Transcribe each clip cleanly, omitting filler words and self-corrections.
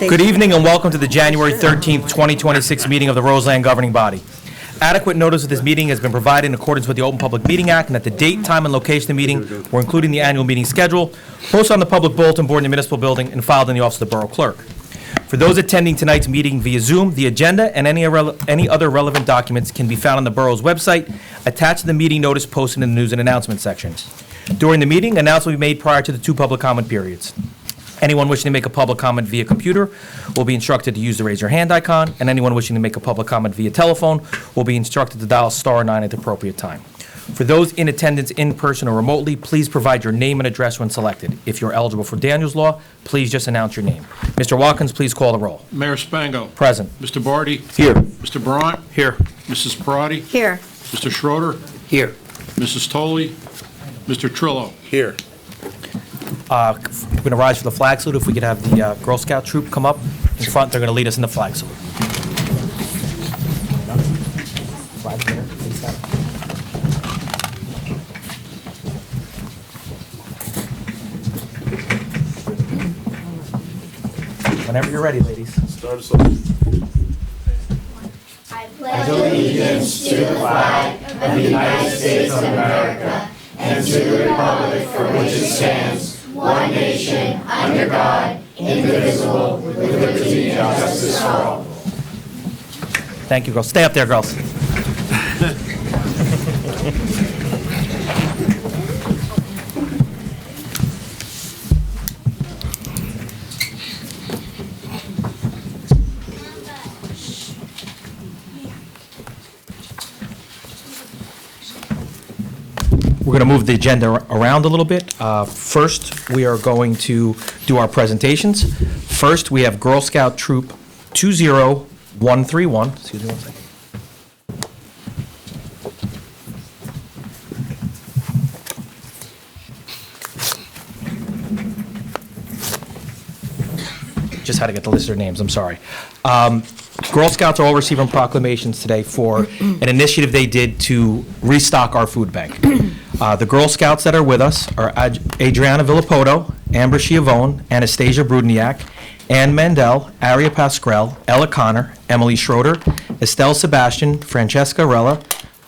Good evening and welcome to the January 13th, 2026 meeting of the Roseland Governing Body. Adequate notice of this meeting has been provided in accordance with the Open Public Meeting Act, and that the date, time, and location of the meeting were included in the annual meeting schedule, posted on the public bulletin board in the municipal building, and filed in the office of the Borough Clerk. For those attending tonight's meeting via Zoom, the agenda and any other relevant documents can be found on the Borough's website, attached to the meeting notice posted in the news and announcement section. During the meeting, announcements will be made prior to the two public comment periods. Anyone wishing to make a public comment via computer will be instructed to use the raise your hand icon, and anyone wishing to make a public comment via telephone will be instructed to dial *9 at the appropriate time. For those in attendance in person or remotely, please provide your name and address when selected. If you're eligible for Daniel's Law, please just announce your name. Mr. Watkins, please call the roll. Mayor Spango. Present. Mr. Barty. Here. Mr. Brandt. Here. Mrs. Parati. Here. Mr. Schroeder. Here. Mrs. Tolley. Mr. Trillo. Here. We're going to rise for the flag salute. If we could have the Girl Scout troop come up in front, they're going to lead us in the flag salute. Whenever you're ready, ladies. Start us off. I pledge allegiance to the flag of the United States of America and to the republic for which it stands, one nation, under God, indivisible, with liberty and justice for all. Thank you, girls. Stay up there, girls. We're going to move the agenda around a little bit. First, we are going to do our presentations. First, we have Girl Scout Troop 20131. Excuse me one second. Just had to get the list of their names, I'm sorry. Girl Scouts are all receiving proclamations today for an initiative they did to restock our food bank. The Girl Scouts that are with us are Adriana Villapoto, Amber Schiavone, Anastasia Brudniak, Ann Mandel, Aria Pasquale, Ella Connor, Emily Schroeder, Estelle Sebastian, Francesca Rella,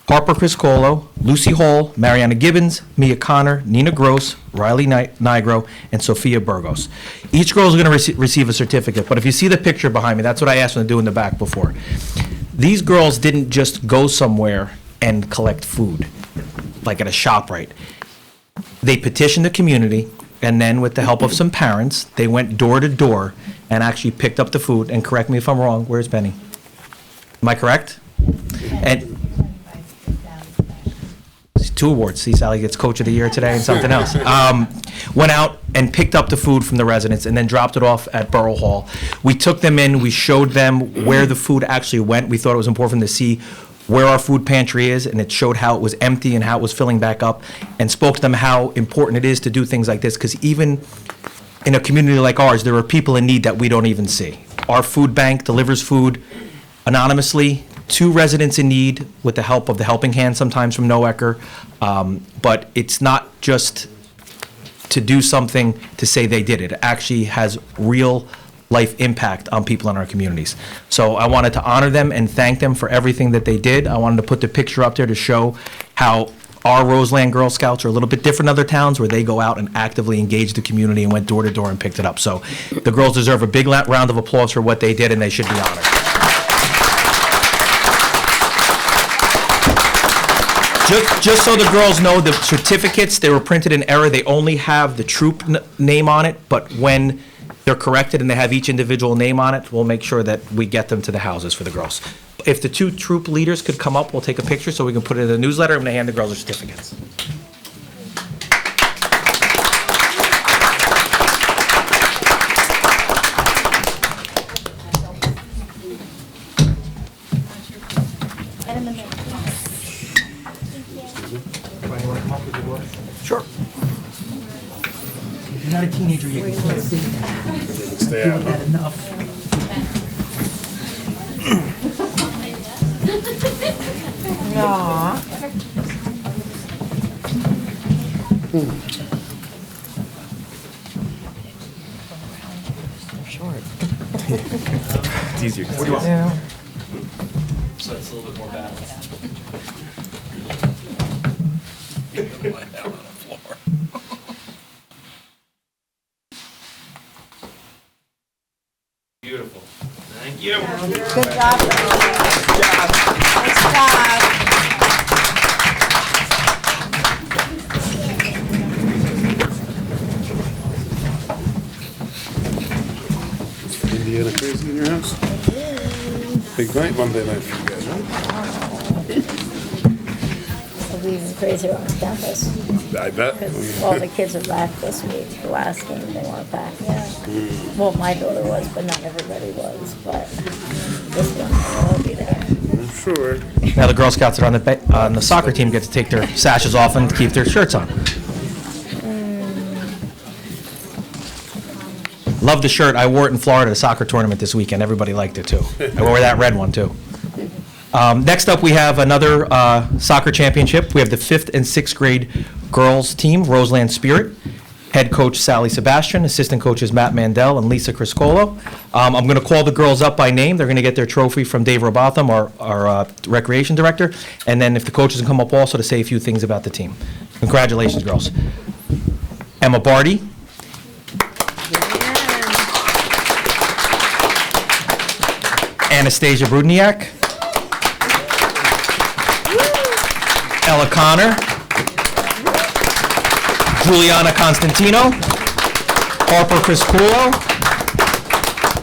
Harper Criscolo, Lucy Hall, Mariana Gibbons, Mia Connor, Nina Gross, Riley Nigro, and Sophia Burgos. Each girl is going to receive a certificate, but if you see the picture behind me, that's what I asked them to do in the back before. These girls didn't just go somewhere and collect food, like at a ShopRite. They petitioned the community, and then with the help of some parents, they went door to door and actually picked up the food, and correct me if I'm wrong, where's Benny? Am I correct? And 2 awards. See, Sally gets Coach of the Year today and something else. Went out and picked up the food from the residents and then dropped it off at Borough Hall. We took them in, we showed them where the food actually went. We thought it was important to see where our food pantry is, and it showed how it was empty and how it was filling back up, and spoke to them how important it is to do things like this, because even in a community like ours, there are people in need that we don't even see. Our food bank delivers food anonymously to residents in need with the help of the Helping Hand, sometimes from NOECR, but it's not just to do something to say they did it. It actually has real life impact on people in our communities. So I wanted to honor them and thank them for everything that they did. I wanted to put the picture up there to show how our Roseland Girl Scouts are a little bit different than other towns, where they go out and actively engage the community and went door to door and picked it up. So the girls deserve a big round of applause for what they did, and they should be honored. Just so the girls know, the certificates, they were printed in error. They only have the troop name on it, but when they're corrected and they have each individual name on it, we'll make sure that we get them to the houses for the girls. If the 2 troop leaders could come up, we'll take a picture so we can put it in the newsletter and they hand the girls their certificates. Sure. If you're not a teenager, you can Stay out. that enough. Aww. They're short. It's easier. What do you want? So it's a little bit more balanced. Beautiful. Thank you. Good job. Nice job. Indiana crazy in your house? Big night, Monday night for you guys, right? It'll be even crazier on campus, I bet. because all the kids are back this week. The last game, they weren't back yet. Well, my daughter was, but not everybody was, but this one, they'll all be there. I'm sure. Now the Girl Scouts that are on the soccer team get to take their sashes off and keep their shirts on. Love the shirt. I wore it in Florida at a soccer tournament this weekend. Everybody liked it, too. I wore that red one, too. Next up, we have another soccer championship. We have the 5th and 6th grade girls team, Roseland Spirit. Head coach Sally Sebastian, assistant coaches Matt Mandel and Lisa Criscolo. I'm going to call the girls up by name. They're going to get their trophy from Dave Robotham, our recreation director. And then if the coaches can come up also to say a few things about the team. Congratulations, girls. Emma Barty. Anastasia Brudniak. Ella Connor. Juliana Constantino. Harper Crisculo.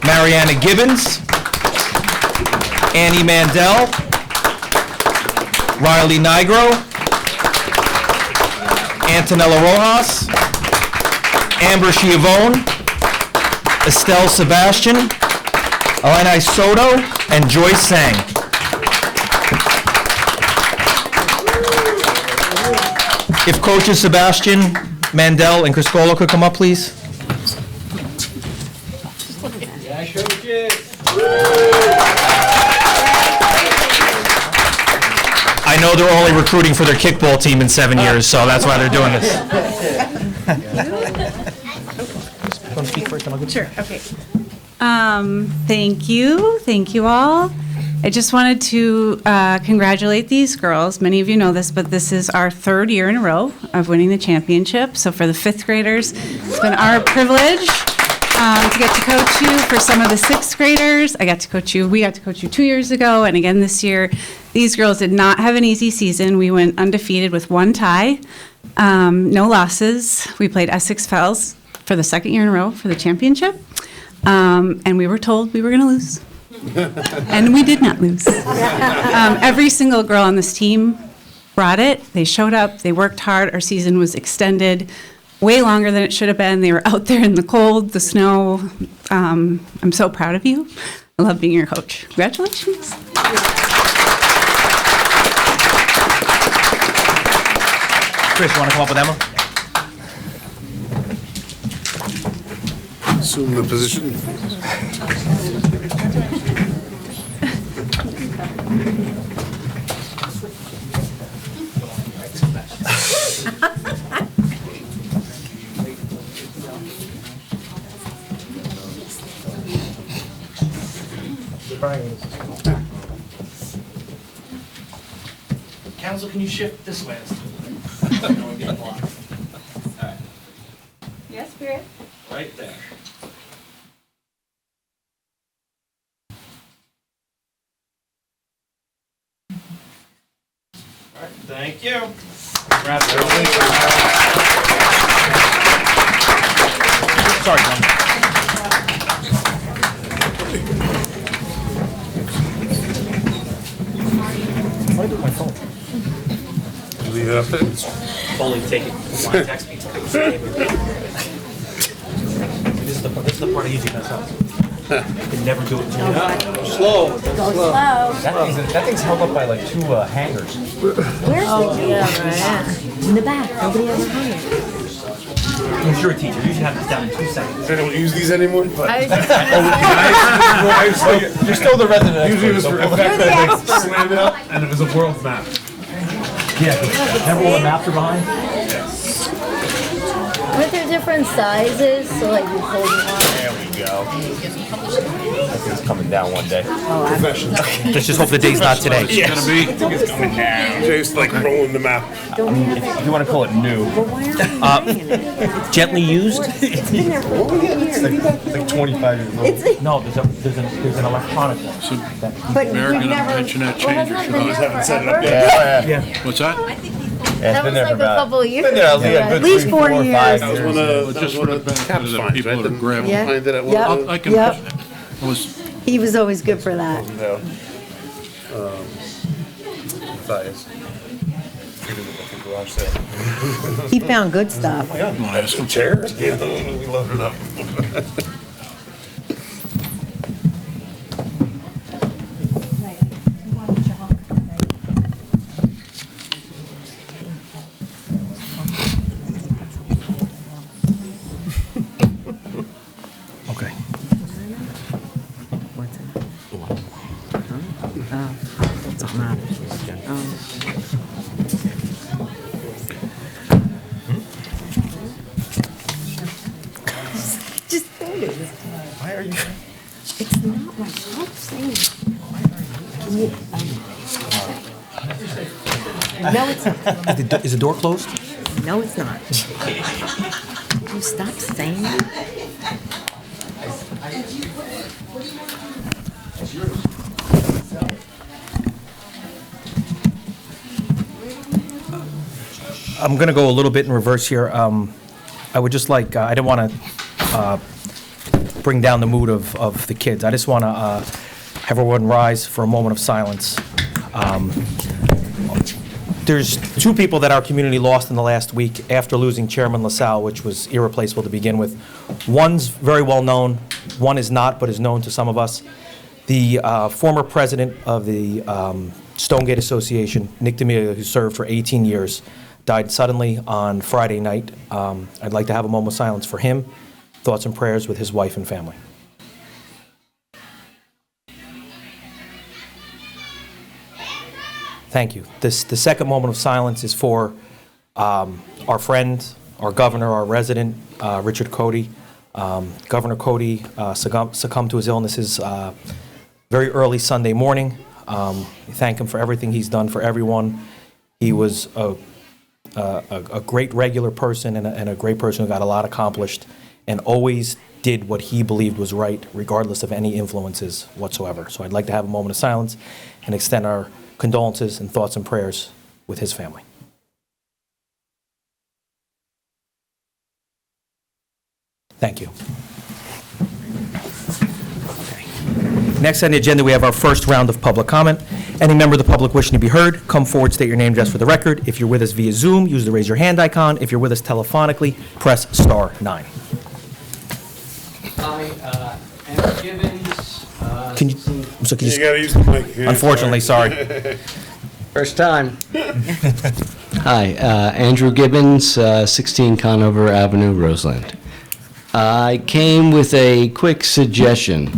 Mariana Gibbons. Annie Mandel. Riley Nigro. Antonella Rojas. Amber Schiavone. Estelle Sebastian. Eleni Soto, and Joyce Sang. If coaches Sebastian, Mandel, and Criscolo could come up, please. I know they're only recruiting for their kickball team in 7 years, so that's why they're doing this. Want to speak first, then I'll get- Sure, okay. Thank you all. I just wanted to congratulate these girls. Many of you know this, but this is our 3rd year in a row of winning the championship. So for the 5th graders, it's been our privilege to get to coach you. For some of the 6th graders, we got to coach you 2 years ago, and again this year. These girls did not have an easy season. We went undefeated with 1 tie, no losses. We played Essex Fells for the 2nd year in a row for the championship. And we were told we were going to lose. And we did not lose. Every single girl on this team brought it. They showed up. They worked hard. Our season was extended way longer than it should have been. They were out there in the cold, the snow. I'm so proud of you. I love being your coach. Congratulations. Chris, you want to come up with Emma? Assume the position. Council, can you shift this way? Yes, Spirit. Right there. All right, thank you. Sorry, John. Why do my phone? Leave it up there. Only take it. Want to text me? This is the part I usually mess up. I can never do it. Slow. That thing's held up by like 2 hangers. Where's the yeah, in the back. Nobody ever hung it. I'm sure a teacher. You should have this down in 2 seconds. They don't use these anymore, but You're still the resident. usually it was for effect that they slammed it up and it was a world map. Yeah. Remember what maps are behind? Aren't there different sizes? So like you hold one. There we go. It's coming down one day. Let's just hope the day's not today. It's gonna be, It's coming down. Jay's like rolling the map. If you want to call it new, Gently used? it's like 25 years old. No, there's an electronic one. But Mayor we've gonna never. mention that change or should I? Haven't set it up yet. Yeah. What's that? That was like a couple of years Been there ago. a good Least 3, 4 4, 5 years. That was one years. of, Just for the benefit caps of the fines, people right? that are grabbing. Yeah. Find it at Yep. one. I can, Yep. I was, He was always good for that. No. Matthias. We did it at the garage sale. He found good stuff. I'm gonna ask him. Chairs? Yeah, we loaded up. Okay. Just found it. Why are you? It's not like I'm saying. No, it's not. Is the door closed? No, it's not. Will you stop saying that? I'm going to go a little bit in reverse here. I would just like, I didn't want to bring down the mood of the kids. I just want to have everyone rise for a moment of silence. There's 2 people that our community lost in the last week after losing Chairman LaSalle, which was irreplaceable to begin with. One's very well known, one is not, but is known to some of us. The former president of the Stonegate Association, Nick D'Amelio, who served for 18 years, died suddenly on Friday night. I'd like to have a moment of silence for him. Thoughts and prayers with his wife and family. Thank you. The second moment of silence is for our friend, our governor, our resident, Richard Cody. Governor Cody succumbed to his illnesses very early Sunday morning. We thank him for everything he's done for everyone. He was a great regular person and a great person who got a lot accomplished and always did what he believed was right, regardless of any influences whatsoever. So I'd like to have a moment of silence and extend our condolences and thoughts and prayers with his family. Thank you. Okay. Next on the agenda, we have our first round of public comment. Any member of the public wishing to be heard, come forward, state your name just for the record. If you're with us via Zoom, use the raise your hand icon. If you're with us telephonically, press *9. Hi, Andrew Gibbons. Can you, so can You you, gotta use the mic. Yeah, unfortunately, sorry. First time. Hi, Andrew Gibbons, 16 Conover Avenue, Roseland. I came with a quick suggestion.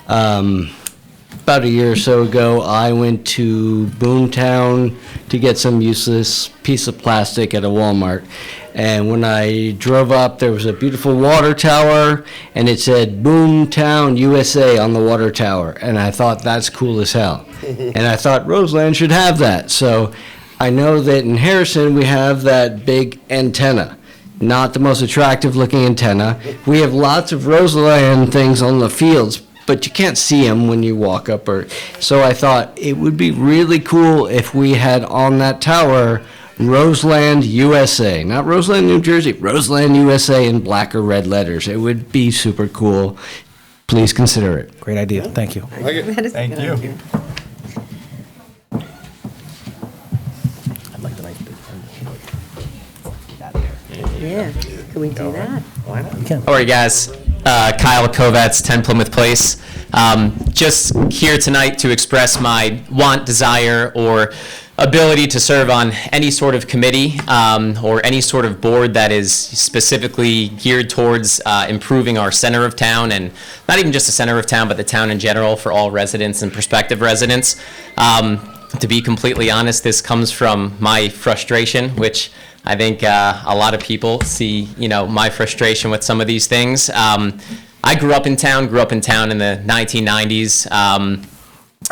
About a year or so ago, I went to Boomtown to get some useless piece of plastic at a Walmart. And when I drove up, there was a beautiful water tower, and it said Boomtown, USA on the water tower. And I thought, that's cool as hell. And I thought Roseland should have that. So I know that in Harrison, we have that big antenna. Not the most attractive looking antenna. We have lots of Roseland things on the fields, but you can't see them when you walk up. So I thought it would be really cool if we had on that tower Roseland USA, not Roseland, New Jersey, Roseland USA in black or red letters. It would be super cool. Please consider it. Great idea, thank you. Like it? That is a Thank good you. idea. I'd like to make Yeah, can we do that? All right, guys. Kyle Kovats, 10 Plymouth Place. Just here tonight to express my want, desire, or ability to serve on any sort of committee or any sort of board that is specifically geared towards improving our center of town, and not even just the center of town, but the town in general for all residents and prospective residents. To be completely honest, this comes from my frustration, which I think a lot of people see, my frustration with some of these things. I grew up in town in the 1990s,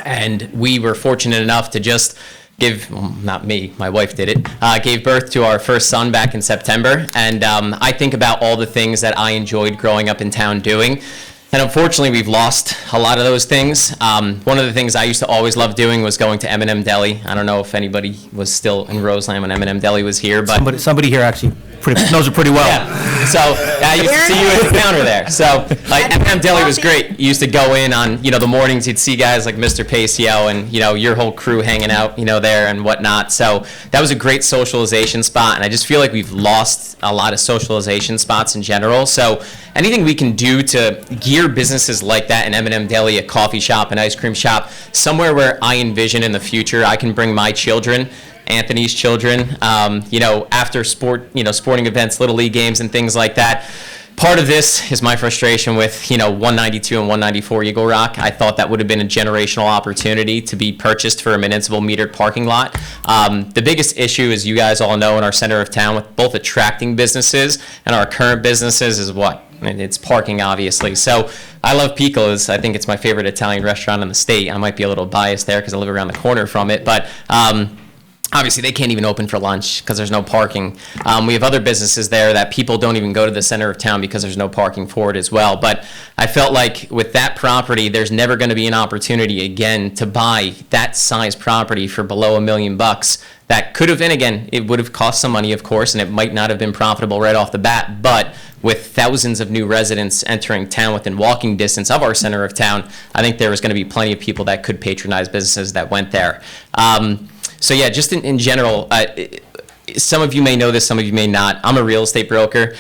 and we were fortunate enough to just not me, my wife did it, gave birth to our first son back in September. And I think about all the things that I enjoyed growing up in town doing. And unfortunately, we've lost a lot of those things. One of the things I used to always love doing was going to M&M Deli. I don't know if anybody was still in Roseland when M&M Deli was here, but Somebody here actually knows it pretty well. yeah. So I used to see you at the counter there. So like M&M Deli was great. You used to go in on, the mornings, you'd see guys like Mr. Pacio and, your whole crew hanging out, there and whatnot. So that was a great socialization spot. And I just feel like we've lost a lot of socialization spots in general. So anything we can do to gear businesses like that, an M&M Deli, a coffee shop, an ice cream shop, somewhere where I envision in the future I can bring my children, Anthony's children, after sporting events, Little League games and things like that. Part of this is my frustration with, 192 and 194 Eagle Rock. I thought that would have been a generational opportunity to be purchased for a municipal metered parking lot. The biggest issue, as you guys all know, in our center of town with both attracting businesses and our current businesses is what? And it's parking, obviously. So I love Pico's. I think it's my favorite Italian restaurant in the state. I might be a little biased there because I live around the corner from it. But obviously, they can't even open for lunch because there's no parking. We have other businesses there that people don't even go to the center of town because there's no parking for it as well. But I felt like with that property, there's never going to be an opportunity again to buy that size property for below $1 million. That could have, and again, it would have cost some money, of course, and it might not have been profitable right off the bat. But with thousands of new residents entering town within walking distance of our center of town, I think there was going to be plenty of people that could patronize businesses that went there. So yeah, just in general, some of you may know this, some of you may not. I'm a real estate broker.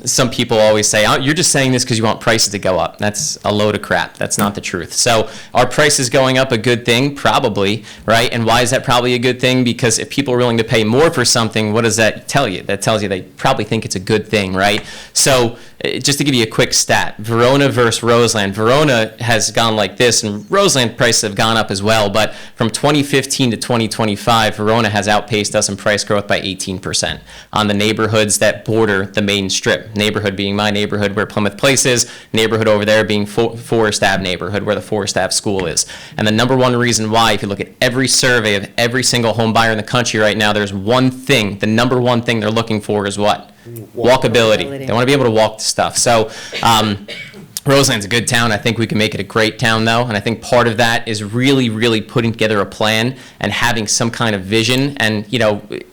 Some people always say, oh, you're just saying this because you want prices to go up. That's a load of crap. That's not the truth. So are prices going up a good thing? Probably, right? And why is that probably a good thing? Because if people are willing to pay more for something, what does that tell you? That tells you they probably think it's a good thing, right? So just to give you a quick stat, Verona versus Roseland. Verona has gone like this, and Roseland prices have gone up as well. But from 2015 to 2025, Verona has outpaced us in price growth by 18% on the neighborhoods that border the main strip. Neighborhood being my neighborhood where Plymouth Place is, neighborhood over there being Forest Ave neighborhood where the Forest Ave school is. And the number one reason why, if you look at every survey of every single home buyer in the country right now, there's one thing, the number one thing they're looking for is what? Walkability. They want to be able to walk to stuff. So Roseland's a good town. I think we can make it a great town, though, and I think part of that is really, really putting together a plan and having some kind of vision and,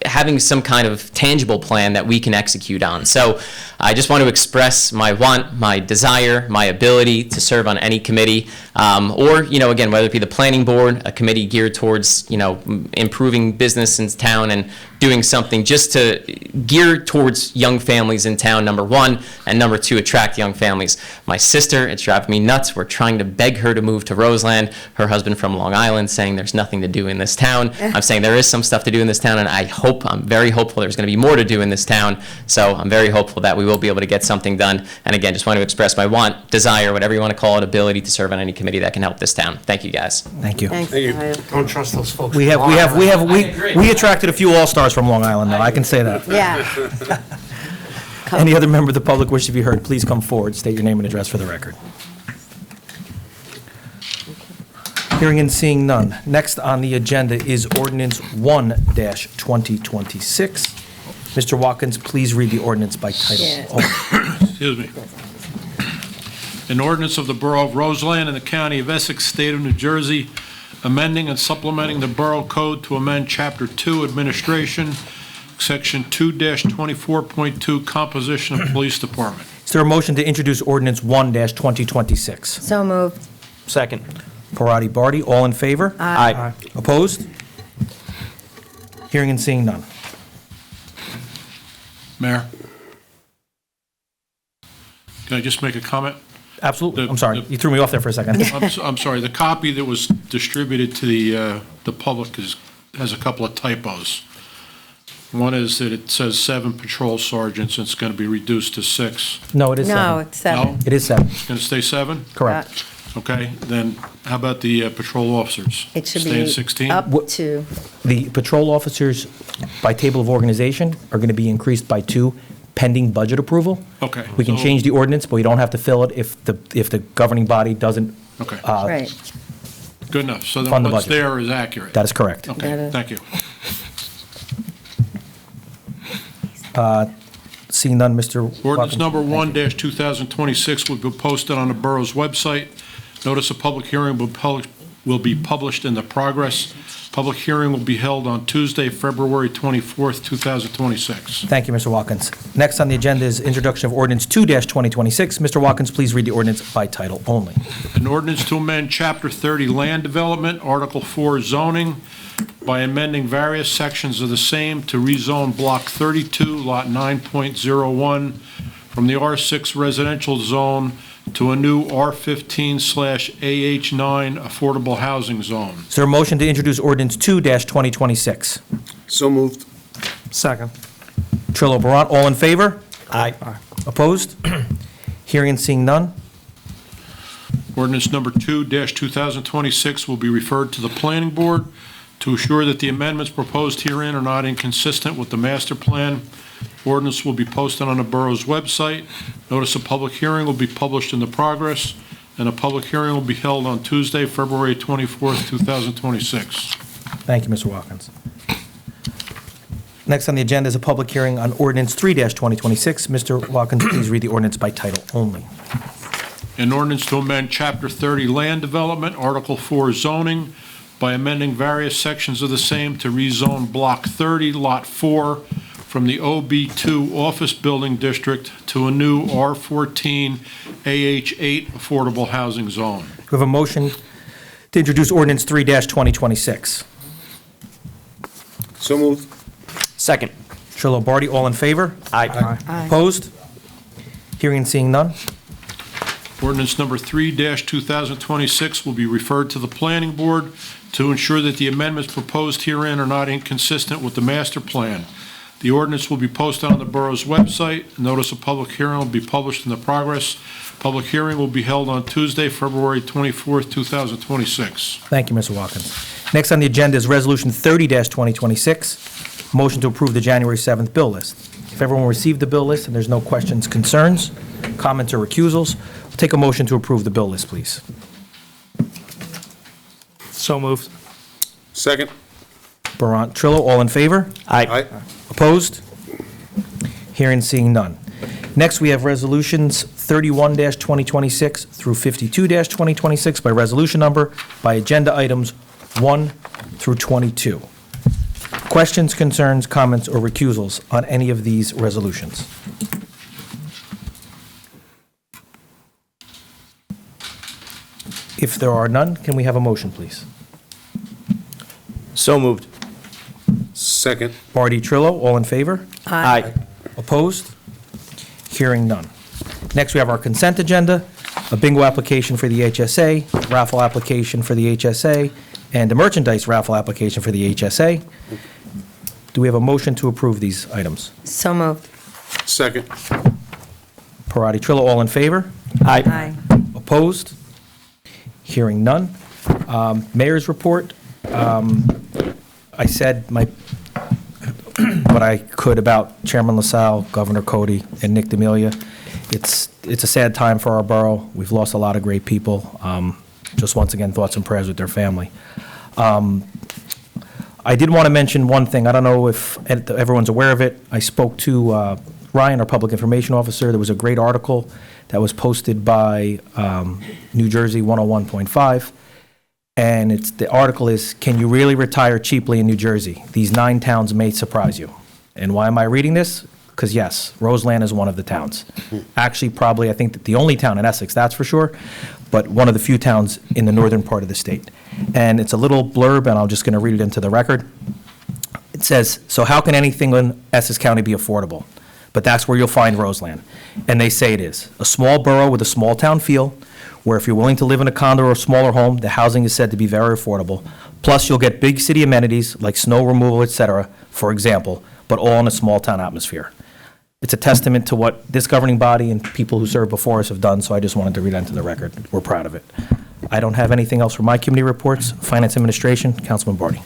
having some kind of tangible plan that we can execute on. So I just want to express my want, my desire, my ability to serve on any committee, or, again, whether it be the planning board, a committee geared towards, improving business in town and doing something just to gear towards young families in town, number one, and number two, attract young families. My sister, it's driving me nuts. We're trying to beg her to move to Roseland. Her husband from Long Island saying there's nothing to do in this town. I'm saying there is some stuff to do in this town, and I'm very hopeful there's going to be more to do in this town. So I'm very hopeful that we will be able to get something done. And again, just want to express my want, desire, whatever you want to call it, ability to serve on any committee that can help this town. Thank you, guys. Thank you. Thanks, Thank you. Kyle. Don't trust those folks. We attracted a few all-stars from Long Island, though, I can say that. Yeah. Any other member of the public wish to be heard, please come forward, state your name and address for the record. Hearing and seeing none. Next on the agenda is ordinance 1-2026. Mr. Watkins, please read the ordinance by title Yeah. only. Excuse me. An ordinance of the Borough of Roseland in the County of Essex, State of New Jersey, amending and supplementing the Borough Code to amend Chapter 2 Administration, Section 2-24.2 Composition of Police Department. Is there a motion to introduce ordinance 1-2026? So moved. Second. Parati, Barty, all in favor? Aye. Opposed? Hearing and seeing none. Mayor? Can I just make a comment? Absolutely. The- I'm sorry, the- you threw me off there for a second. I'm sorry, the copy that was distributed to the public has a couple of typos. One is that it says 7 patrol sergeants, and it's going to be reduced to 6. No, it is No, 7. it's 7. No? It is 7, It's going to stay 7? correct. Okay, then how about the patrol officers? It should Stay at be 16? up What- to, The patrol officers, by table of organization, are going to be increased by 2, pending budget approval. Okay. We can So- change the ordinance, but we don't have to fill it if the governing body doesn't. Okay, Right. good enough. So Fund then the what's budget. there is accurate. That is correct. Okay, thank you. Seeing none, Mr. Ordinance Watkins. number 1-2026 will be posted on the borough's website. Notice of public hearing will be published in the Progress. Public hearing will be held on Tuesday, February 24th, 2026. Thank you, Mr. Watkins. Next on the agenda is introduction of ordinance 2-2026. Mr. Watkins, please read the ordinance by title only. An ordinance to amend Chapter 30 Land Development, Article 4 Zoning, by amending various sections of the same to rezone Block 32, Lot 9.01, from the R6 residential zone to a new R15/AH9 affordable housing zone. Is there a motion to introduce ordinance 2-2026? So moved. Second. Trillo, Barant, all in favor? Aye. Opposed? Hearing and seeing none? Ordinance number 2-2026 will be referred to the planning board to assure that the amendments proposed herein are not inconsistent with the master plan. Ordinance will be posted on the borough's website. Notice of public hearing will be published in the Progress, and a public hearing will be held on Tuesday, February 24th, 2026. Thank you, Mr. Watkins. Next on the agenda is a public hearing on ordinance 3-2026. Mr. Watkins, please read the ordinance by title only. An ordinance to amend Chapter 30 Land Development, Article 4 Zoning, by amending various sections of the same to rezone Block 30, Lot 4, from the OB2 Office Building District to a new R14 AH8 Affordable Housing Zone. We have a motion to introduce ordinance 3-2026. So moved. Second. Trillo, Barty, all in favor? Aye. Opposed? Hearing and seeing none? Ordinance number 3-2026 will be referred to the planning board to ensure that the amendments proposed herein are not inconsistent with the master plan. The ordinance will be posted on the borough's website. Notice of public hearing will be published in the Progress. Public hearing will be held on Tuesday, February 24th, 2026. Thank you, Mr. Watkins. Next on the agenda is Resolution 30-2026, motion to approve the January 7th bill list. If everyone received the bill list and there's no questions, concerns, comments, or recusals, we'll take a motion to approve the bill list, please. So moved. Second. Barant, Trillo, all in favor? Aye. Opposed? Hearing and seeing none. Next, we have resolutions 31-2026 through 52-2026 by resolution number, by agenda items 1 through 22. Questions, concerns, comments, or recusals on any of these resolutions? If there are none, can we have a motion, please? So moved. Second. Barty, Trillo, all in favor? Aye. Opposed? Hearing none. Next, we have our consent agenda, a bingo application for the HSA, raffle application for the HSA, and a merchandise raffle application for the HSA. Do we have a motion to approve these items? So moved. Second. Parati, Trillo, all in favor? Aye. Opposed? Hearing none. Mayor's report. I said what I could about Chairman LaSalle, Governor Cody, and Nick D'Amelia. It's a sad time for our borough. We've lost a lot of great people. Just once again, thoughts and prayers with their family. I did want to mention one thing. I don't know if everyone's aware of it. I spoke to Ryan, our public information officer. There was a great article that was posted by New Jersey 101.5. And the article is, "Can you really retire cheaply in New Jersey? These 9 towns may surprise you." And why am I reading this? Because yes, Roseland is one of the towns. Actually, probably, I think, the only town in Essex, that's for sure, but one of the few towns in the northern part of the state. And it's a little blurb, and I'm just going to read it into the record. It says, "So how can anything in Essex County be affordable? But that's where you'll find Roseland." And they say it is. A small borough with a small town feel, where if you're willing to live in a condo or a smaller home, the housing is said to be very affordable. Plus, you'll get big city amenities like snow removal, etc., for example, but all in a small town atmosphere. It's a testament to what this governing body and people who served before us have done, so I just wanted to read that into the record. We're proud of it. I don't have anything else for my committee reports. Finance Administration, Councilman Barty.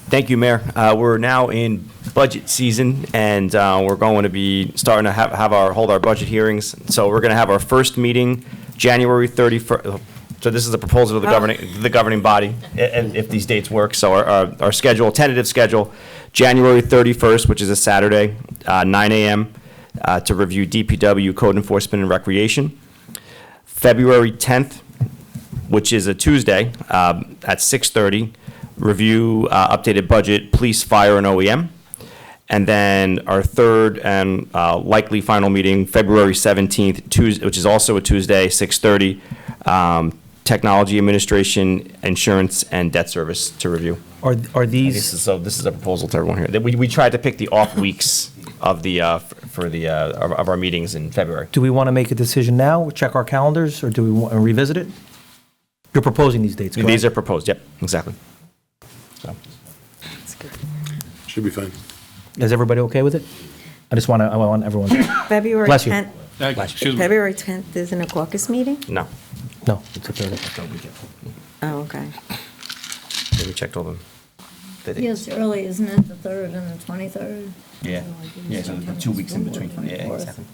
Thank you, Mayor. We're now in budget season, and we're going to be starting to hold our budget hearings. So we're going to have our first meeting January 31st. So this is a proposal of the governing body, and if these dates work. So our schedule, tentative schedule, January 31st, which is a Saturday, 9 a.m. To review DPW, code enforcement, and recreation. February 10th, which is a Tuesday, at 6:30, review updated budget, police, fire, and OEM. And then our third and likely final meeting, February 17th, Tuesday, which is also a Tuesday, 6:30, technology administration, insurance, and debt service to review. Are these, So this is a proposal to everyone here. We tried to pick the off weeks of of our meetings in February. do we want to make a decision now, check our calendars, or do we want to revisit it? You're proposing these dates, correct? These are proposed, yep, exactly. So. Should be fine. Is everybody okay with it? I want everyone, February Bless you. 10th, Excuse me. February 10th isn't a caucus meeting? No, no, it's a Thursday. Oh, okay. yeah, we checked all the dates. Yes, early, isn't it, the 3rd and the 23rd? Yeah, so the 2 weeks in between. Yeah, exactly.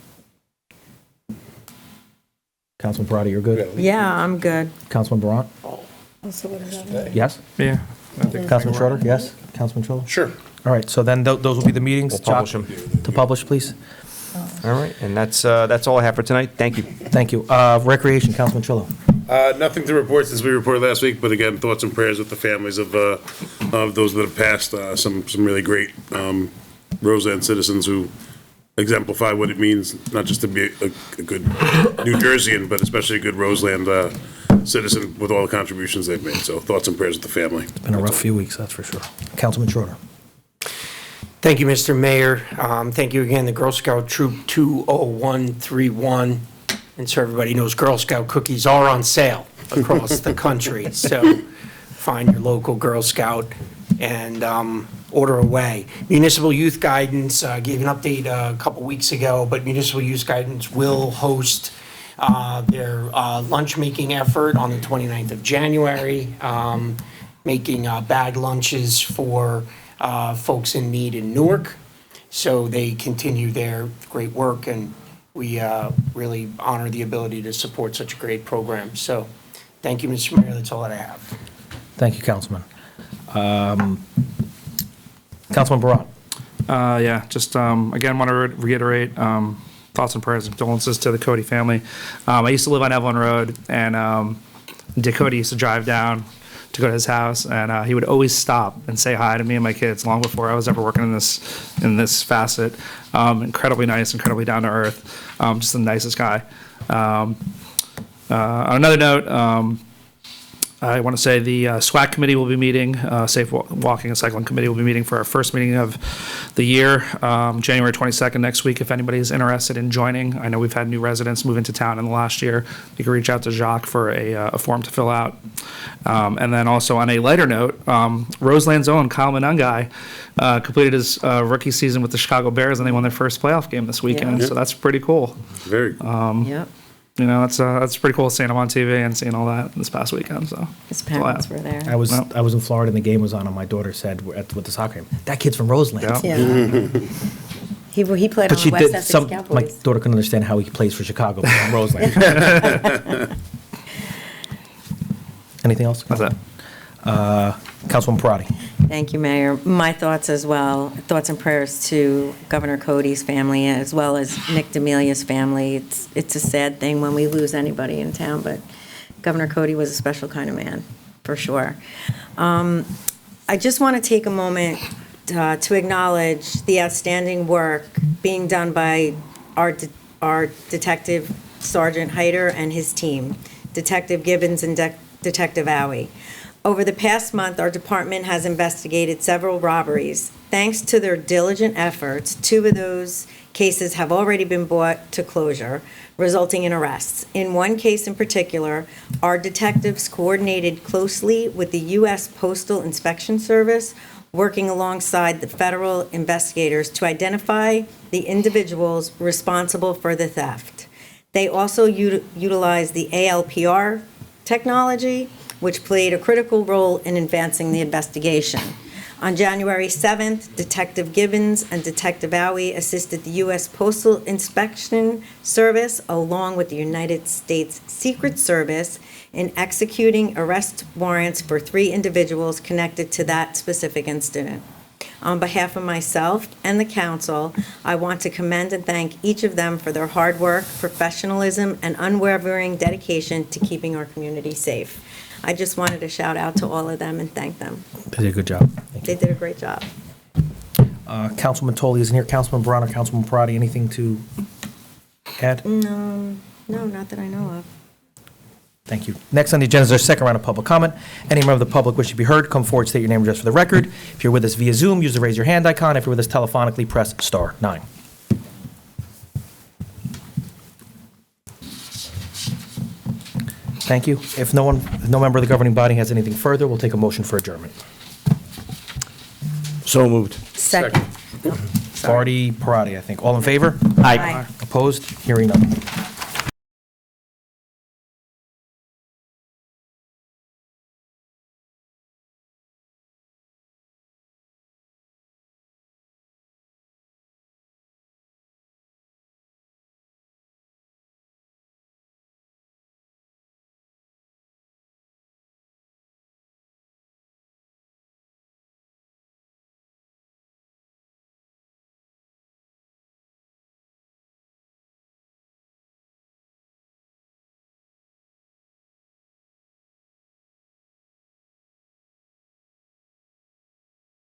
Councilman Parati, you're good? Yeah, I'm good. Councilman Barant? So what does that mean? Yes? Yeah. Councilman Schroeder? Yes? Councilman Schroeder? Sure. All right, so then those will be the meetings. We'll publish Jock, them. to publish, please. All right, and that's all I have for tonight. Thank you. Thank you. Recreation, Councilman Trillo. Nothing to report since we reported last week, but again, thoughts and prayers with the families of those that have passed. Some really great Roseland citizens who exemplify what it means not just to be a good New Jerseyan, but especially a good Roseland citizen with all the contributions they've made. So thoughts and prayers with the family. It's been a rough few weeks, that's for sure. Councilman Schroeder. Thank you, Mr. Mayor. Thank you again, the Girl Scout Troop 20131. And so everybody knows Girl Scout cookies are on sale across the country. So find your local Girl Scout and order away. Municipal Youth Guidance gave an update a couple weeks ago, but Municipal Youth Guidance will host their lunch-making effort on the 29th of January, making bag lunches for folks in need in Newark. So they continue their great work, and we really honor the ability to support such a great program. So thank you, Mr. Mayor. That's all that I have. Thank you, Councilman. Councilman Barant. Yeah, just again, want to reiterate thoughts and prayers and condolences to the Cody family. I used to live on Evelyn Road, and Dick Cody used to drive down to go to his house, and he would always stop and say hi to me and my kids long before I was ever working in this facet. Incredibly nice, incredibly down to earth, just the nicest guy. On another note, I want to say the SWAC committee will be meeting, Safe Walking and Cycling Committee will be meeting for our first meeting of the year, January 22nd next week, if anybody's interested in joining. I know we've had new residents move into town in the last year. You can reach out to Jacques for a form to fill out. And then also on a lighter note, Roseland's own Kyle Monangai completed his rookie season with the Chicago Bears, and they won their first playoff game this weekend, Yeah. so that's pretty cool. Very. Yep. You know, that's pretty cool seeing him on TV and seeing all that this past weekend. So His parents were there. I was in Florida and the game was on, and my daughter said with the soccer game, "That kid's from Roseland." Yeah. Yeah. He played on But the West Essex my Cowboys. daughter couldn't understand how he plays for Chicago, but from Roseland. Anything else? that's it. Councilwoman Parati. Thank you, Mayor. My thoughts as well, thoughts and prayers to Governor Cody's family as well as Nick D'Amelia's family. It's a sad thing when we lose anybody in town, but Governor Cody was a special kind of man, for sure. I just want to take a moment to acknowledge the outstanding work being done by our Detective Sergeant Hyder and his team, Detective Gibbons and Detective Owie. Over the past month, our department has investigated several robberies. Thanks to their diligent efforts, 2 of those cases have already been brought to closure, resulting in arrests. In one case in particular, our detectives coordinated closely with the U.S. Postal Inspection Service, working alongside the federal investigators to identify the individuals responsible for the theft. They also utilized the ALPR technology, which played a critical role in advancing the investigation. On January 7th, Detective Gibbons and Detective Owie assisted the U.S. Postal Inspection Service along with the United States Secret Service in executing arrest warrants for 3 individuals connected to that specific incident. On behalf of myself and the council, I want to commend and thank each of them for their hard work, professionalism, and unwavering dedication to keeping our community safe. I just wanted to shout out to all of them and thank them. They did a good job. They did a great job. Councilman Tolley isn't here. Councilman Brown or Councilman Parati, anything to add? No, not that I know of. Thank you. Next on the agenda is our second round of public comment. Any member of the public wishing to be heard, come forward, state your name and address for the record. If you're with us via Zoom, use the raise your hand icon. If you're with us telephonically, press *9. Thank you. If no member of the governing body has anything further, we'll take a motion for adjournment. So moved. Second. Party, Parati, I think. All in favor? Aye. Opposed? Hearing none.